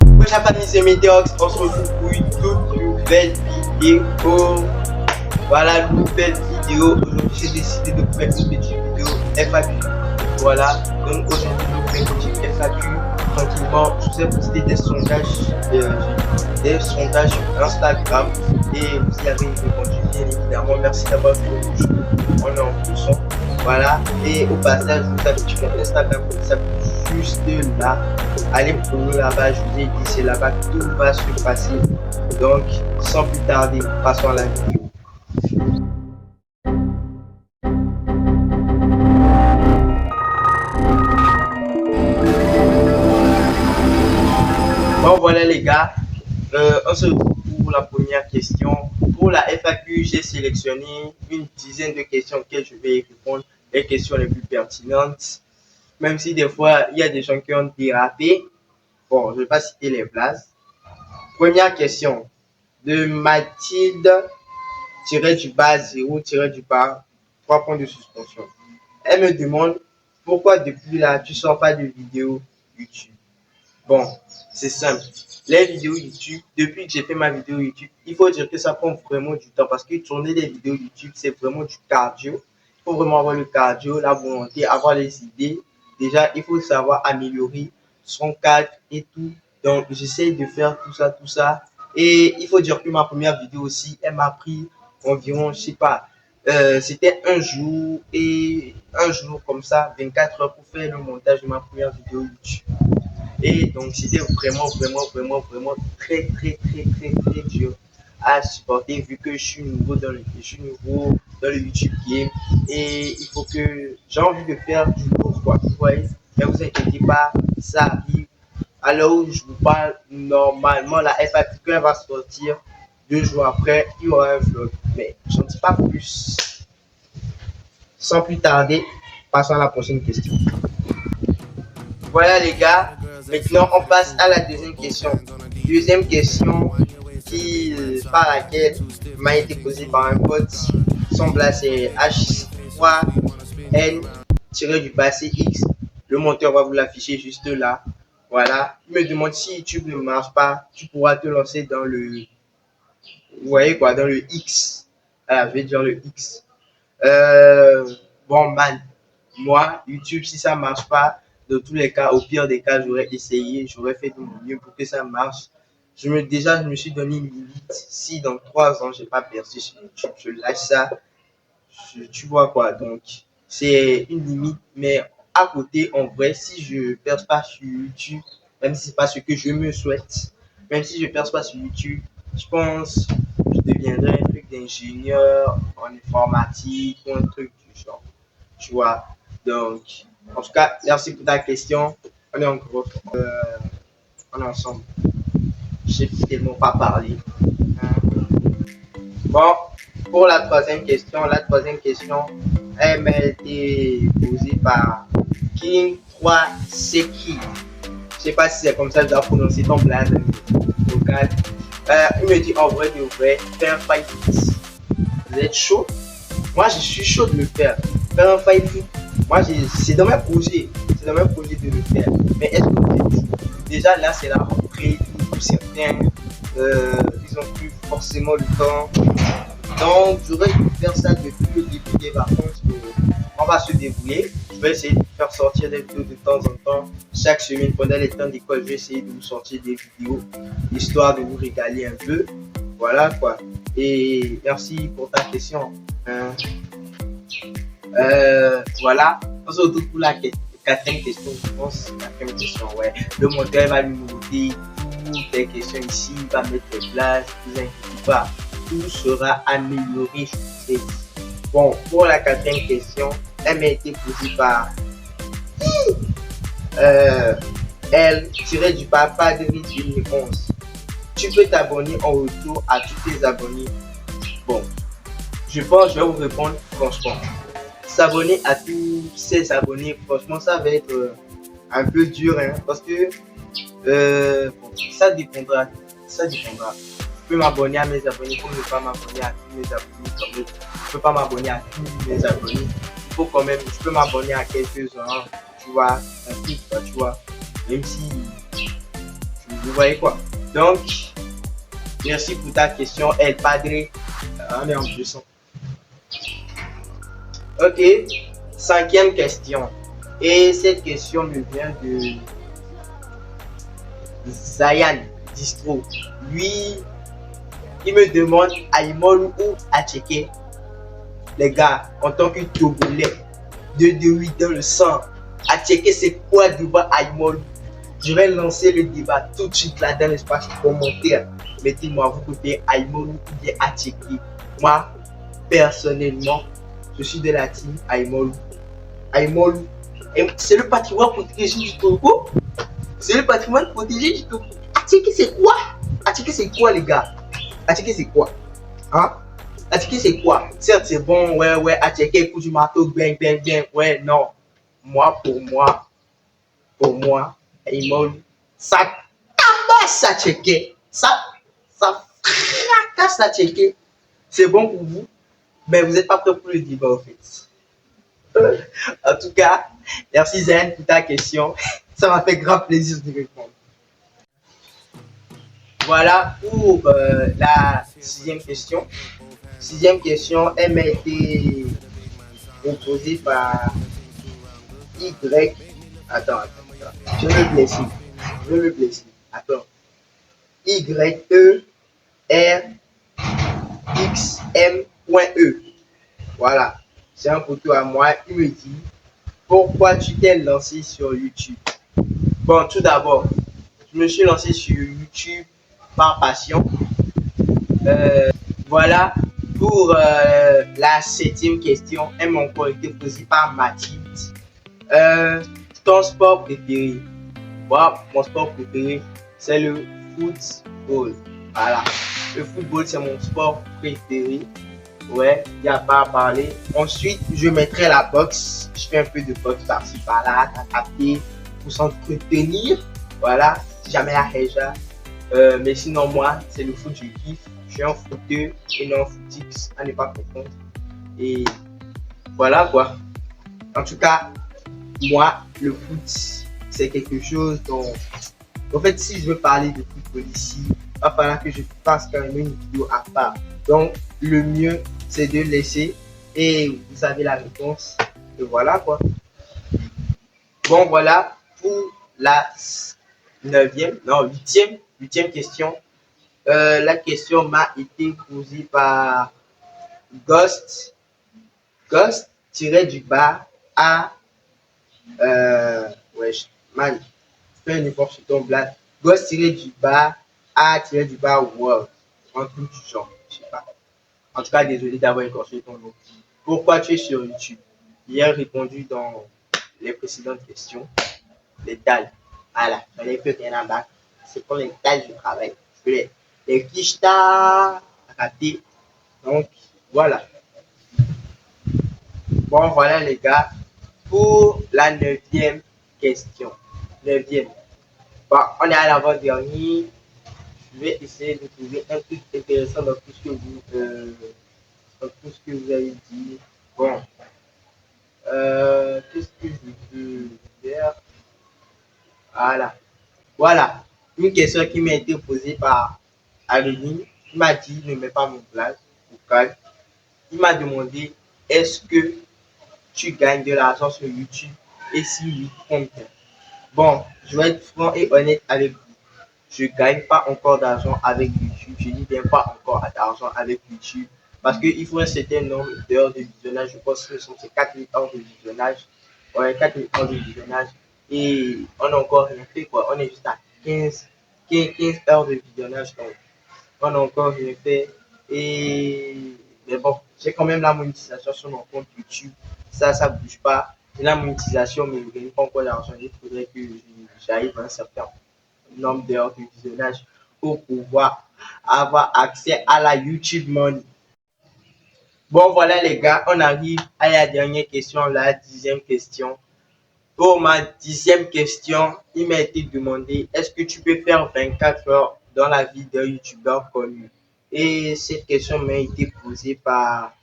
Bonjour famille, c'est Météox, on se retrouve pour une toute nouvelle vidéo. Voilà, nouvelle vidéo. Aujourd'hui, j'ai décidé de faire une petite vidéo FAQ. Voilà, donc aujourd'hui, je vais faire une petite FAQ tranquillement. Je vous ai posté des sondages sur Instagram et vous y avez répondu bien évidemment. Merci d'avoir fait le jeu. On est en plus. Voilà, et au passage, vous avez sur mon Instagram qui s'appelle juste là. Allez me follow là-bas, je vous ai dit, c'est là-bas que tout va se passer. Donc, sans plus tarder, passons à la vidéo. Bon, voilà les gars, on se retrouve pour la première question. Pour la FAQ, j'ai sélectionné une dizaine de questions auxquelles je vais répondre, les questions les plus pertinentes. Même si des fois, il y a des gens qui ont dérapé. Bon, je ne vais pas citer les places. Première question de Mathilde, du bas 0, du bas 3 points de suspension. Elle me demande pourquoi depuis là, tu ne sors pas de vidéos YouTube. Bon, c'est simple. Les vidéos YouTube, depuis que j'ai fait ma vidéo YouTube, il faut dire que ça prend vraiment du temps parce que tourner des vidéos YouTube, c'est vraiment du cardio. Il faut vraiment avoir le cardio, la volonté, avoir les idées. Déjà, il faut savoir améliorer son cadre et tout. Donc, j'essaie de faire tout ça. Et il faut dire que ma première vidéo aussi, elle m'a pris environ, je sais pas, c'était un jour comme ça, 24 heures pour faire le montage de ma première vidéo YouTube. Et donc, c'était vraiment très dur à supporter vu que je suis nouveau dans le YouTube game. Et il faut que j'ai envie de faire du lourd, quoi. Vous voyez, mais vous inquiétez pas, ça arrive. Alors où je vous parle, normalement, la FAQ va sortir 2 jours après, il y aura un vlog. Mais j'en dis pas plus. Sans plus tarder, passons à la prochaine question. Voilà les gars, maintenant on passe à la deuxième question. Deuxième question par laquelle m'a été posée par un pote. Son blast c'est H3N-CX. Le monteur va vous l'afficher juste là. Voilà. Il me demande si YouTube ne marche pas, tu pourras te lancer dans le... Vous voyez quoi, dans le X. Alors, je vais dire le X. Bon man, moi, YouTube, si ça marche pas, dans tous les cas, au pire des cas, j'aurais essayé, j'aurais fait de mon mieux pour que ça marche. Je me suis donné une limite. Si dans 3 ans, j'ai pas percé sur YouTube, je lâche ça. Tu vois quoi, donc c'est une limite. Mais à côté, en vrai, si je perce pas sur YouTube, même si c'est pas ce que je me souhaite, même si je perce pas sur YouTube, je pense que je deviendrai un truc d'ingénieur en informatique ou un truc du genre. Tu vois, donc en tout cas, merci pour ta question. On est en groupe, on est ensemble. Je sais tellement pas parler. Bon, pour la troisième question, elle m'a été posée par King3Seki. Je sais pas si c'est comme ça que je dois prononcer ton blaze vocal. Il me dit en vrai de vrai, faire un fight. Vous êtes chaud? Moi, je suis chaud de le faire. Faire un fight. Moi, c'est dans mes projets. C'est dans mes projets de le faire. Mais est-ce que vous êtes chaud? Déjà, là, c'est la rentrée. Pour certains, ils n'ont plus forcément le temps. Donc, j'aurais dû faire ça depuis le début des vacances. On va se débrouiller. Je vais essayer de faire sortir des vidéos de temps en temps. Chaque semaine, pendant les temps d'école, je vais essayer de vous sortir des vidéos, histoire de vous régaler un peu. Voilà quoi. Et merci pour ta question. Voilà. On se retrouve pour la quatrième question, je pense. Quatrième question, ouais. Le monteur va lui noter toutes les questions ici. Il va mettre les places. Ne vous inquiétez pas. Tout sera amélioré. Bon, pour la quatrième question, elle m'a été posée par elle tirait du papa 2011. Tu peux t'abonner en retour à tous tes abonnés. Bon, je pense que je vais vous répondre franchement. S'abonner à tous ses abonnés, franchement, ça va être un peu dur, hein, parce que bon, ça dépendra. Je peux m'abonner à mes abonnés comme ne pas m'abonner à tous mes abonnés. Comme je peux pas m'abonner à tous mes abonnés. Il faut quand même, je peux m'abonner à quelques-uns, tu vois, un truc, tu vois. Même si Vous voyez quoi? Donc, merci pour ta question, El Padre. On est en plus. Ok, cinquième question. Et cette question me vient de Zayan Distro. Lui, il me demande Aïmol ou Atcheke. Les gars, en tant que Togolais, de 8 dans le sang, Atcheke, c'est quoi devant Aïmol? Je vais lancer le débat tout de suite là dans l'espace commentaire. Mettez-moi, vous côté Aïmol ou bien Atcheke. Moi, personnellement, je suis de la team Aïmol. Aïmol, c'est le patrimoine protégé du Togo. C'est le patrimoine protégé du Togo. Atcheke, c'est quoi? Atcheke, c'est quoi, les gars? Atcheke, c'est quoi? Hein? Atcheke, c'est quoi? Certes, c'est bon, ouais, Atcheke, coup du marteau, bang, bang, bang. Ouais, non. Pour moi, Aïmol, ça tabasse Atcheke. Ça fracasse Atcheke. C'est bon pour vous, mais vous n'êtes pas prêt pour le débat, en fait. En tout cas, merci Zen pour ta question. Ça m'a fait grand plaisir de répondre. Voilà pour la sixième question. Sixième question, elle m'a été proposée par Y. Attends. Je vais me blesser. Attends. YERXM.E. Voilà. C'est un photo à moi. Il me dit pourquoi tu t'es lancé sur YouTube? Bon, tout d'abord, je me suis lancé sur YouTube par passion. Voilà pour la septième question. Elle m'a encore été posée par Mathilde. Ton sport préféré? Moi, mon sport préféré, c'est le football. Voilà. Le football, c'est mon sport préféré. Ouais, il n'y a pas à parler. Ensuite, je mettrai la boxe. Je fais un peu de boxe par-ci par-là, taper pour s'entretenir. Voilà, si jamais la réja. Mais sinon, moi, c'est le foot, je kiffe. Je suis un footeur et non un footix, à ne pas confondre. Et voilà quoi. En tout cas, moi, le foot, c'est quelque chose dont. En fait, si je veux parler de football ici, il va falloir que je fasse quand même une vidéo à part. Donc, le mieux, c'est de laisser. Et vous avez la réponse. Et voilà quoi. Bon, voilà pour la huitième question. La question m'a été posée par Ghost. Ghost tiré du bas à wesh, man, fais un effort sur ton blague. Ghost tiré du bas à tiré du bas world. Un truc du genre, je sais pas. En tout cas, désolé d'avoir écorché ton nom. Pourquoi tu es sur YouTube? Hier répondu dans les précédentes questions. Les dalles. Voilà, j'en ai plus rien à battre. C'est pour les dalles du travail. Les fiches raté. Donc, voilà. Bon, voilà les gars. Pour la neuvième question. Neuvième. Bon, on est à l'avant-dernier. Je vais essayer de trouver un truc intéressant dans tout ce que vous avez dit. Bon. Qu'est-ce que je peux faire? Voilà. Voilà. Une question qui m'a été posée par Adeline. Il m'a dit, ne mets pas mon blague au calme. Il m'a demandé, est-ce que tu gagnes de l'argent sur YouTube? Et si oui, combien? Bon, je vais être franc et honnête avec vous. Je ne gagne pas encore d'argent avec YouTube. Je n'y viens pas encore d'argent avec YouTube. Parce qu'il faut un certain nombre d'heures de visionnage. Je pense que ce sont 4000 heures de visionnage. Ouais, 4000 heures de visionnage. Et on n'a encore rien fait, quoi. On est juste à 15 heures de visionnage. Donc, on n'a encore rien fait. Mais bon, j'ai quand même la monétisation sur mon compte YouTube. Ça bouge pas. J'ai la monétisation, mais je ne gagne pas encore d'argent. Il faudrait que j'arrive à un certain nombre d'heures de visionnage pour pouvoir avoir accès à la YouTube Money. Bon, voilà les gars, on arrive à la dernière question, la 10e question. Pour ma 10e question, il m'a été demandé, est-ce que tu peux faire 24 heures dans la vie d'un youtubeur connu? Et cette question m'a été posée par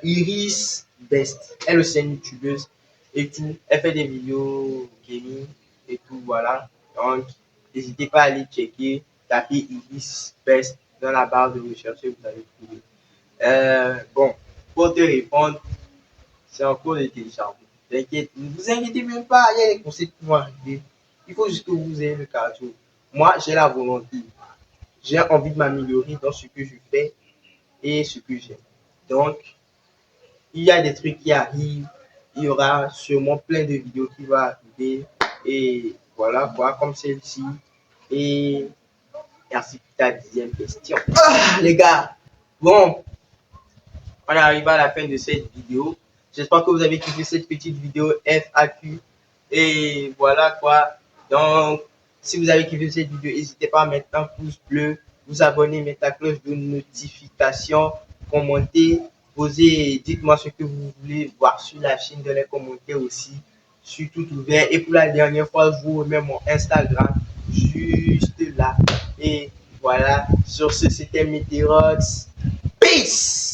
Iris Best. Elle aussi est une youtubeuse et tout. Elle fait des vidéos gaming et tout, voilà. Donc, n'hésitez pas à aller checker. Tapez Ibis Best dans la barre de recherche, vous allez trouver. Bon, pour te répondre, c'est en cours de téléchargement. T'inquiète, ne vous inquiétez même pas, il y a des conseils qui vont arriver. Il faut juste que vous ayez le cardio. Moi, j'ai la volonté. J'ai envie de m'améliorer dans ce que je fais et ce que j'aime. Donc, il y a des trucs qui arrivent. Il y aura sûrement plein de vidéos qui vont arriver. Et voilà, quoi, comme celle-ci. Et merci pour ta 10e question. Ah, les gars, bon, on arrive à la fin de cette vidéo. J'espère que vous avez kiffé cette petite vidéo FAQ. Et voilà quoi. Donc, si vous avez kiffé cette vidéo, n'hésitez pas à mettre un pouce bleu, vous abonner, mettre la cloche de notification, commenter, poser, dites-moi ce que vous voulez voir sur la chaîne dans les commentaires aussi. Je suis tout ouvert. Et pour la dernière fois, je vous remets mon Instagram juste là. Et voilà. Sur ce, c'était Meteorox. Peace!